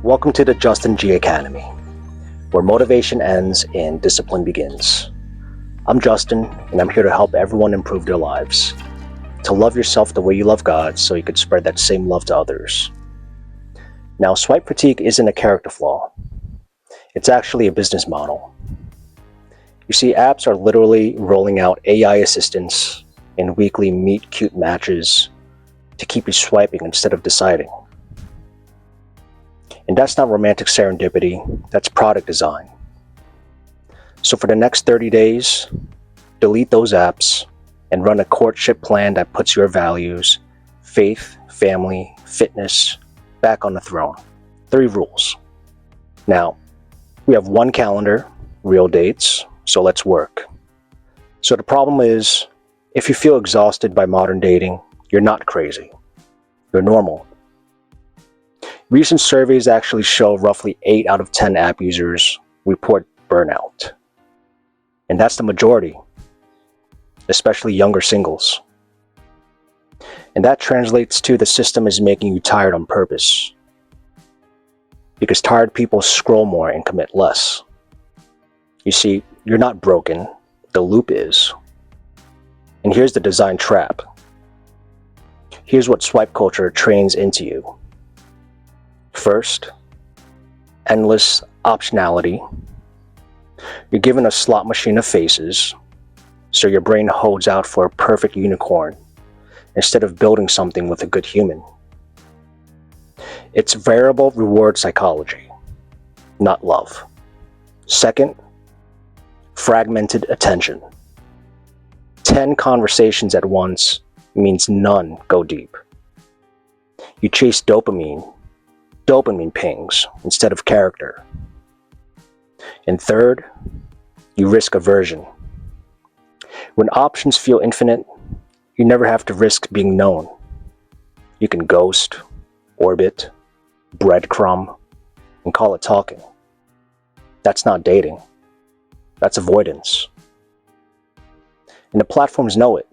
Welcome to the Justin G Academy, where motivation ends and discipline begins. I'm Justin, and I'm here to help everyone improve their lives, to love yourself the way you love God so you could spread that same love to others. Now, swipe fatigue isn't a character flaw. It's actually a business model. You see, apps are literally rolling out AI assistants and weekly meet cute matches to keep you swiping instead of deciding. And that's not romantic serendipity, that's product design. So for the next 30 days, delete those apps and run a courtship plan that puts your values, faith, family, fitness, back on the throne. 3 rules. Now, we have one calendar, real dates, so let's work. So the problem is, if you feel exhausted by modern dating, you're not crazy. You're normal. Recent surveys actually show roughly 8 out of 10 app users report burnout. And that's the majority, especially younger singles. And that translates to the system is making you tired on purpose. Because tired people scroll more and commit less. You see, you're not broken, the loop is. And here's the design trap. Here's what swipe culture trains into you. First, endless optionality. You're given a slot machine of faces, so your brain holds out for a perfect unicorn instead of building something with a good human. It's variable reward psychology, not love. Second, fragmented attention. 10 conversations at once means none go deep. You chase dopamine pings instead of character. And third, you risk aversion. When options feel infinite, you never have to risk being known. You can ghost, orbit, breadcrumb, and call it talking. That's not dating. That's avoidance. And the platforms know it.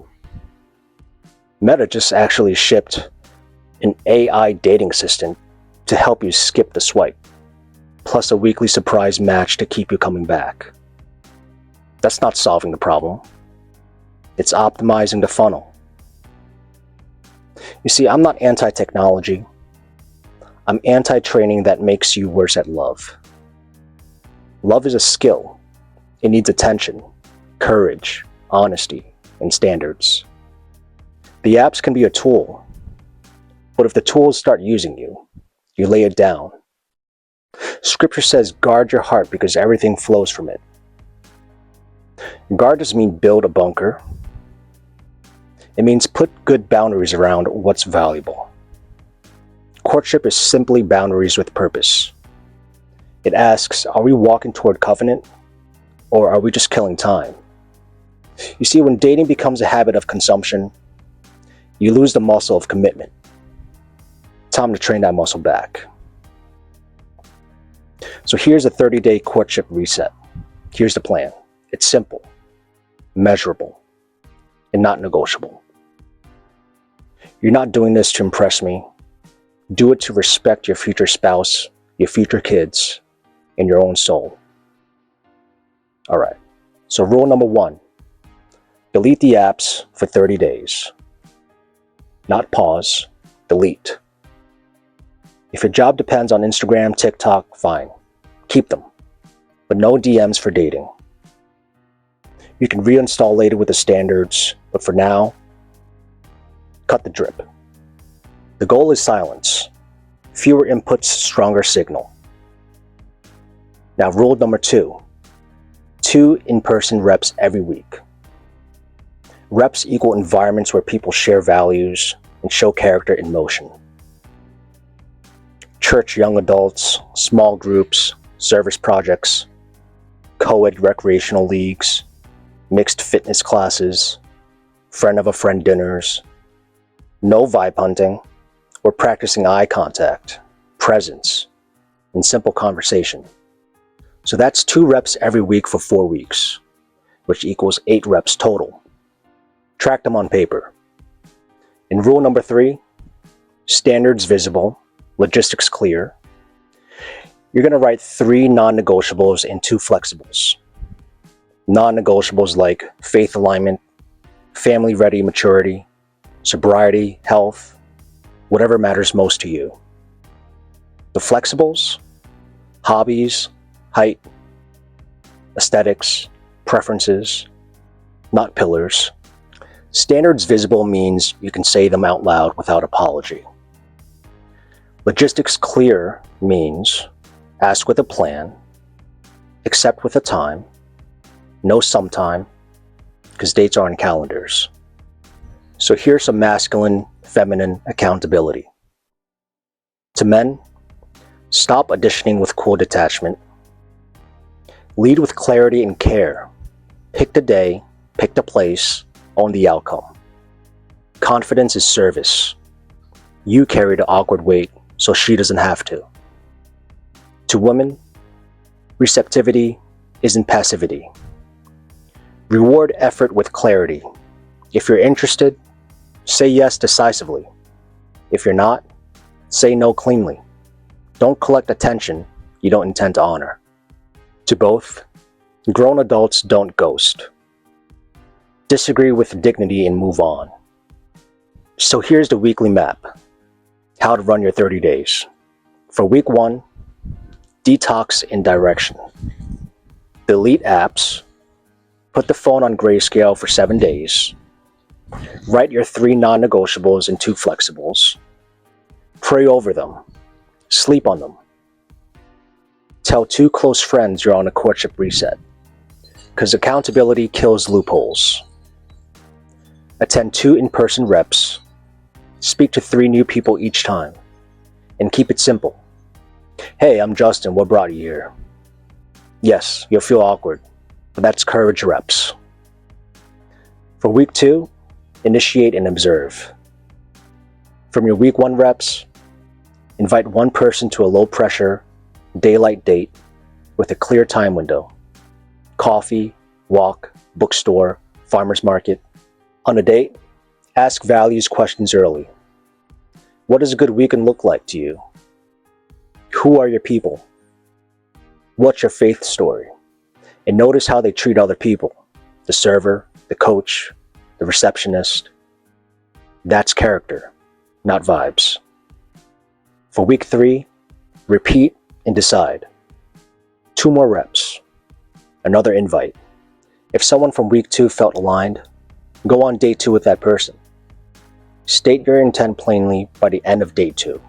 Meta just actually shipped an AI dating assistant to help you skip the swipe, plus a weekly surprise match to keep you coming back. That's not solving the problem. It's optimizing the funnel. You see, I'm not anti-technology. I'm anti-training that makes you worse at love. Love is a skill. It needs attention, courage, honesty, and standards. The apps can be a tool, but if the tools start using you, you lay it down. Scripture says, guard your heart because everything flows from it. Guard doesn't mean build a bunker. It means put good boundaries around what's valuable. Courtship is simply boundaries with purpose. It asks, are we walking toward covenant, or are we just killing time? You see, when dating becomes a habit of consumption, you lose the muscle of commitment. Time to train that muscle back. So here's a 30-day courtship reset. Here's the plan. It's simple, measurable, and not negotiable. You're not doing this to impress me. Do it to respect your future spouse, your future kids, and your own soul. All right, so rule number 1, delete the apps for 30 days. Not pause, delete. If your job depends on Instagram, TikTok, fine. Keep them. But no DMs for dating. You can reinstall later with the standards, but for now, cut the drip. The goal is silence. Fewer inputs, stronger signal. Now, rule number 2. 2 in-person reps every week. Reps equal environments where people share values and show character in motion. Church young adults, small groups, service projects, co-ed recreational leagues, mixed fitness classes, friend of a friend dinners, no vibe hunting, or practicing eye contact, presence, and simple conversation. So that's 2 reps every week for 4 weeks, which equals 8 reps total. Track them on paper. And rule number 3, standards visible, logistics clear. You're going to write 3 non-negotiables and 2 flexibles. Non-negotiables like faith alignment, family-ready maturity, sobriety, health, whatever matters most to you. The flexibles, hobbies, height, aesthetics, preferences, not pillars. Standards visible means you can say them out loud without apology. Logistics clear means ask with a plan, accept with a time, no sometime, because dates are on calendars. So here's some masculine, feminine accountability. To men, stop auditioning with cool detachment. Lead with clarity and care. Pick the day, pick the place, own the outcome. Confidence is service. You carry the awkward weight so she doesn't have to. To women, receptivity isn't passivity. Reward effort with clarity. If you're interested, say yes decisively. If you're not, say no cleanly. Don't collect attention you don't intend to honor. To both, grown adults don't ghost. Disagree with dignity and move on. So here's the weekly map. How to run your 30 days. For week 1, detox and direction. Delete apps. Put the phone on grayscale for 7 days. Write your 3 non-negotiables and 2 flexibles. Pray over them. Sleep on them. Tell 2 close friends you're on a courtship reset, because accountability kills loopholes. Attend 2 in-person reps. Speak to 3 new people each time. And keep it simple. Hey, I'm Justin. What brought you here? Yes, you'll feel awkward, but that's courage reps. For week 2, initiate and observe. From your week 1 reps, invite 1 person to a low-pressure, daylight date with a clear time window. Coffee, walk, bookstore, farmer's market. On a date, ask values questions early. What does a good weekend look like to you? Who are your people? What's your faith story? And notice how they treat other people. The server, the coach, the receptionist. That's character, not vibes. For week 3, repeat and decide. 2 more reps. Another invite. If someone from week 2 felt aligned, go on day 2 with that person. State your intent plainly by the end of day 2,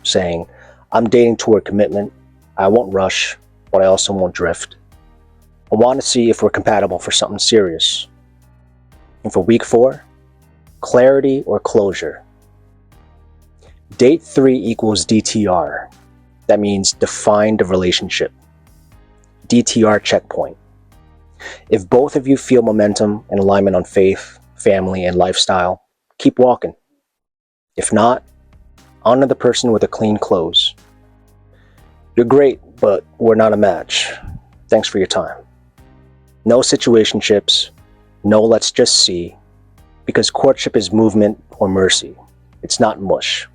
saying, I'm dating toward commitment. I won't rush, but I also won't drift. I want to see if we're compatible for something serious. And for week 4, clarity or closure. Date 3 equals DTR. That means define the relationship. DTR checkpoint. If both of you feel momentum and alignment on faith, family, and lifestyle, keep walking. If not, honor the person with a clean close. You're great, but we're not a match. Thanks for your time. No situationships, no let's just see, because courtship is movement or mercy. It's not mush.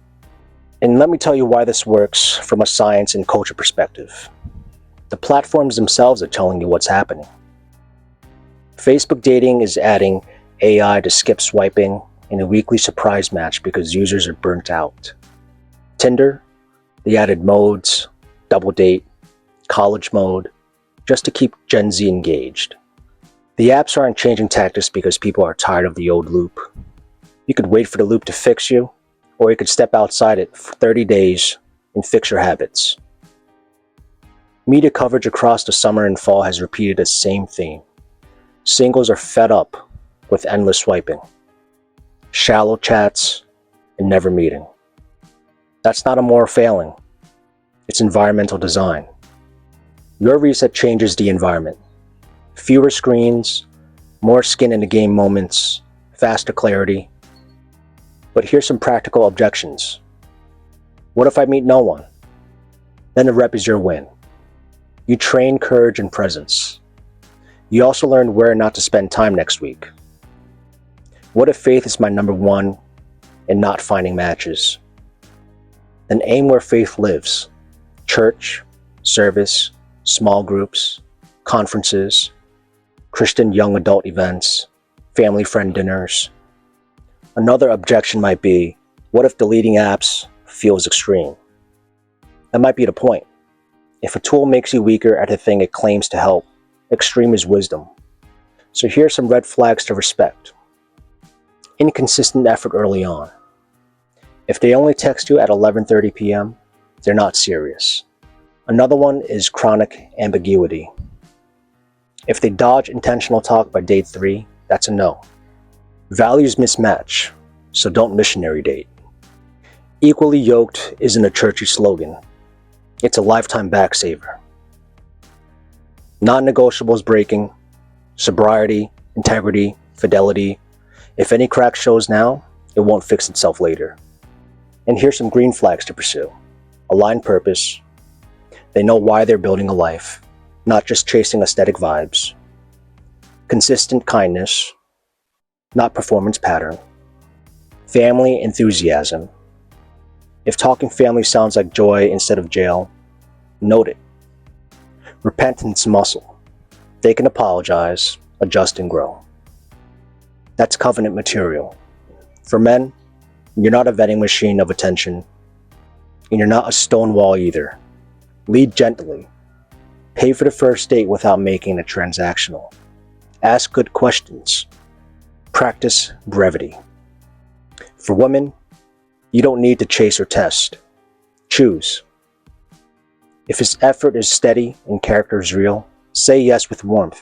And let me tell you why this works from a science and culture perspective. The platforms themselves are telling you what's happening. Facebook dating is adding AI to skip swiping and a weekly surprise match because users are burnt out. Tinder, they added modes, double date, college mode, just to keep Gen Z engaged. The apps aren't changing tactics because people are tired of the old loop. You could wait for the loop to fix you, or you could step outside it for 30 days and fix your habits. Media coverage across the summer and fall has repeated the same theme. Singles are fed up with endless swiping, shallow chats, and never meeting. That's not a moral failing. It's environmental design. Your reset changes the environment. Fewer screens, more skin in the game moments, faster clarity. But here's some practical objections. What if I meet no one? Then the rep is your win. You train courage and presence. You also learn where not to spend time next week. What if faith is my number 1 and not finding matches? Then aim where faith lives. Church, service, small groups, conferences, Christian young adult events, family friend dinners. Another objection might be, what if deleting apps feels extreme? That might be the point. If a tool makes you weaker at a thing it claims to help, extreme is wisdom. So here are some red flags to respect. Inconsistent effort early on. If they only text you at 11:30 p.m., they're not serious. Another one is chronic ambiguity. If they dodge intentional talk by date 3, that's a no. Values mismatch, so don't missionary date. Equally yoked isn't a churchy slogan. It's a lifetime backsaver. Non-negotiables breaking, sobriety, integrity, fidelity. If any crack shows now, it won't fix itself later. And here's some green flags to pursue. Aligned purpose. They know why they're building a life, not just chasing aesthetic vibes. Consistent kindness, not performance pattern. Family enthusiasm. If talking family sounds like joy instead of jail, note it. Repentance muscle. They can apologize, adjust, and grow. That's covenant material. For men, you're not a vending machine of attention, and you're not a stone wall either. Lead gently. Pay for the first date without making it transactional. Ask good questions. Practice brevity. For women, you don't need to chase or test. Choose. If his effort is steady and character is real, say yes with warmth.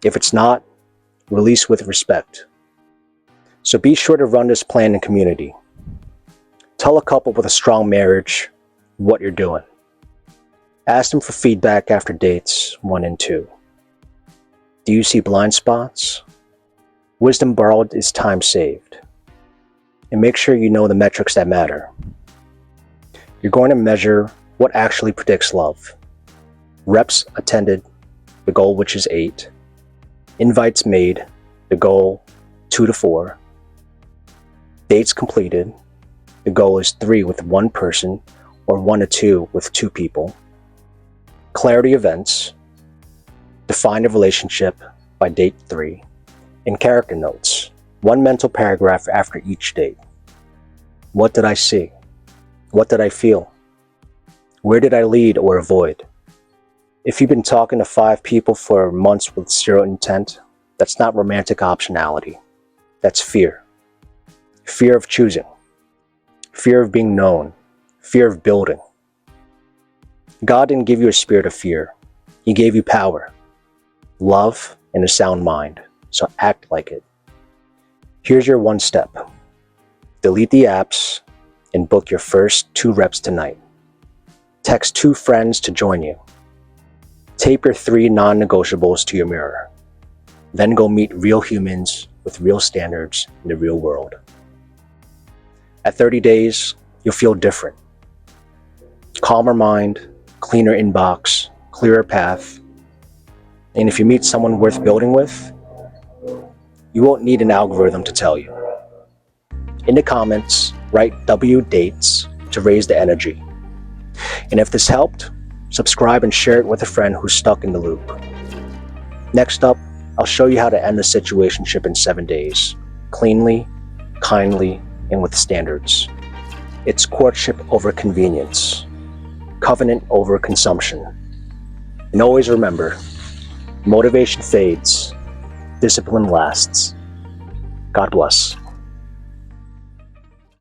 If it's not, release with respect. So be sure to run this plan in community. Tell a couple with a strong marriage what you're doing. Ask them for feedback after dates 1 and 2. Do you see blind spots? Wisdom borrowed is time saved. And make sure you know the metrics that matter. You're going to measure what actually predicts love. Reps attended, the goal which is 8. Invites made, the goal 2 to 4. Dates completed, the goal is 3 with 1 person or 1 to 2 with 2 people. Clarity events, define a relationship by date 3, and character notes, 1 mental paragraph after each date. What did I see? What did I feel? Where did I lead or avoid? If you've been talking to 5 people for months with 0 intent, that's not romantic optionality. That's fear. Fear of choosing. Fear of being known. Fear of building. God didn't give you a spirit of fear. He gave you power, love, and a sound mind. So act like it. Here's your 1 step. Delete the apps and book your first 2 reps tonight. Text 2 friends to join you. Tape your 3 non-negotiables to your mirror. Then go meet real humans with real standards in the real world. At 30 days, you'll feel different. Calmer mind, cleaner inbox, clearer path. And if you meet someone worth building with, you won't need an algorithm to tell you. In the comments, write W dates to raise the energy. And if this helped, subscribe and share it with a friend who's stuck in the loop. Next up, I'll show you how to end a situationship in 7 days, cleanly, kindly, and with standards. It's courtship over convenience, covenant over consumption. And always remember, motivation fades, discipline lasts. God bless.